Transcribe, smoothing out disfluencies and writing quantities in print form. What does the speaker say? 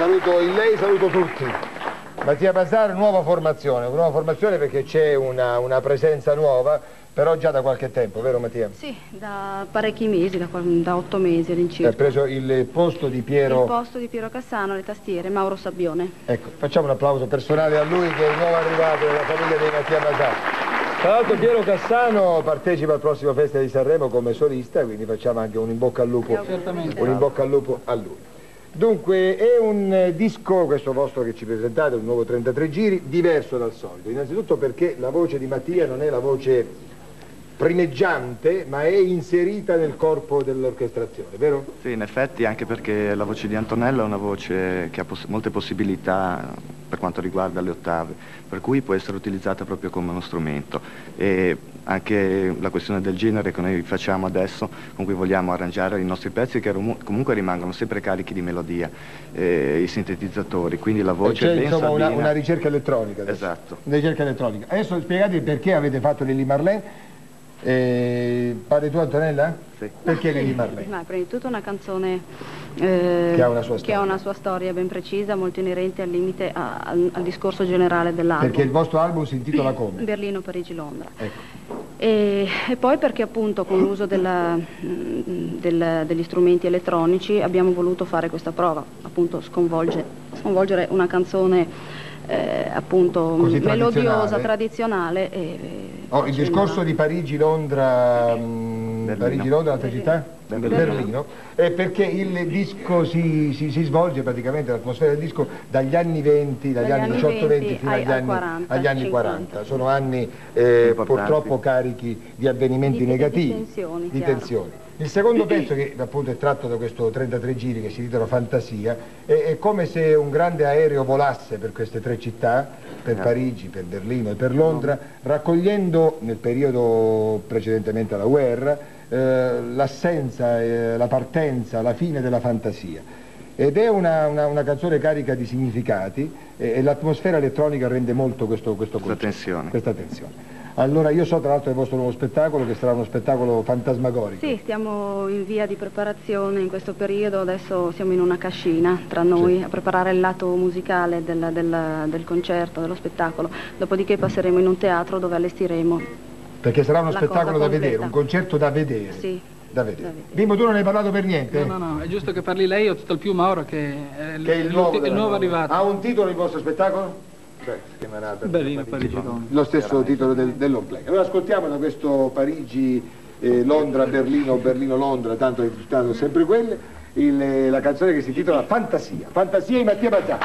saluto il lei, saluto tutti. Mattia Bazar, nuova formazione perché c'è una presenza nuova, però già da qualche tempo, vero Mattia? Sì, da parecchi mesi, da 8 mesi all'incirca. Ha preso il posto di Piero... Il posto di Piero Cassano, le tastiere, Mauro Sabbione. Ecco, facciamo un applauso personale a lui che è il nuovo arrivato della famiglia dei Mattia Bazar. Tra l'altro Piero Cassano partecipa al prossimo Festival di Sanremo come solista, quindi facciamo anche un in bocca al lupo, un in bocca al lupo a lui. Dunque è un disco, questo vostro che ci presentate, un nuovo 33 giri, diverso dal solito. Innanzitutto perché la voce di Mattia non è la voce primeggiante, ma è inserita nel corpo dell'orchestrazione, vero? Sì, in effetti, anche perché la voce di Antonello è una voce che ha molte possibilità per quanto riguarda le ottave, per cui può essere utilizzata proprio come uno strumento. E anche la questione del genere che noi facciamo adesso, con cui vogliamo arrangiare i nostri pezzi, che comunque rimangono sempre carichi di melodia, i sintetizzatori, quindi la voce c'è ben insomma sabina. una ricerca elettronica adesso. Esatto. Una ricerca elettronica. Adesso spiegate perché avete fatto Lili Marlene. Parli tu Antonella? Sì. Perché Lili Marlene? Ma prima di tutto una canzone che ha una sua storia ben precisa, molto inerente al limite al discorso generale dell'album. Perché il vostro album si intitola come? Berlino, Parigi, Londra. Ecco. E poi perché appunto con l'uso degli strumenti elettronici abbiamo voluto fare questa prova, appunto sconvolgere una canzone appunto melodiosa, tradizionale. Il discorso di Parigi-Londra, Parigi-Londra, altra città? Berlino, perché il disco si svolge praticamente, l'atmosfera del disco dagli anni 20, dagli anni 18-20 fino agli anni 40. Sono anni purtroppo carichi di avvenimenti negativi, di tensioni. Il secondo pezzo, che appunto è tratto da questo 33 giri che si intitola Fantasia, è come se un grande aereo volasse per queste tre città, per Parigi, per Berlino e per Londra, raccogliendo nel periodo precedentemente alla guerra l'assenza, la partenza, la fine della fantasia. Ed è una canzone carica di significati e l'atmosfera elettronica rende molto questa tensione. Allora io so tra l'altro del vostro nuovo spettacolo, che sarà uno spettacolo fantasmagorico. Sì, stiamo in via di preparazione in questo periodo, adesso siamo in una cascina tra noi a preparare il lato musicale del concerto, dello spettacolo, dopodiché passeremo in un teatro dove allestiremo. Perché sarà uno spettacolo da vedere, un concerto da vedere. Sì. Da vedere. Bimbo, tu non hai parlato per niente? No, è giusto che parli lei, ho tutto il più Mauro che è il nuovo arrivato. Ha un titolo il vostro spettacolo? Berlino, Parigi, Londra. Lo stesso titolo del long play. Allora ascoltiamo da questo Parigi, Londra, Berlino, Berlino, Londra, tanto è sempre quelle, la canzone che si intitola Fantasia. Fantasia di Mattia Bazar.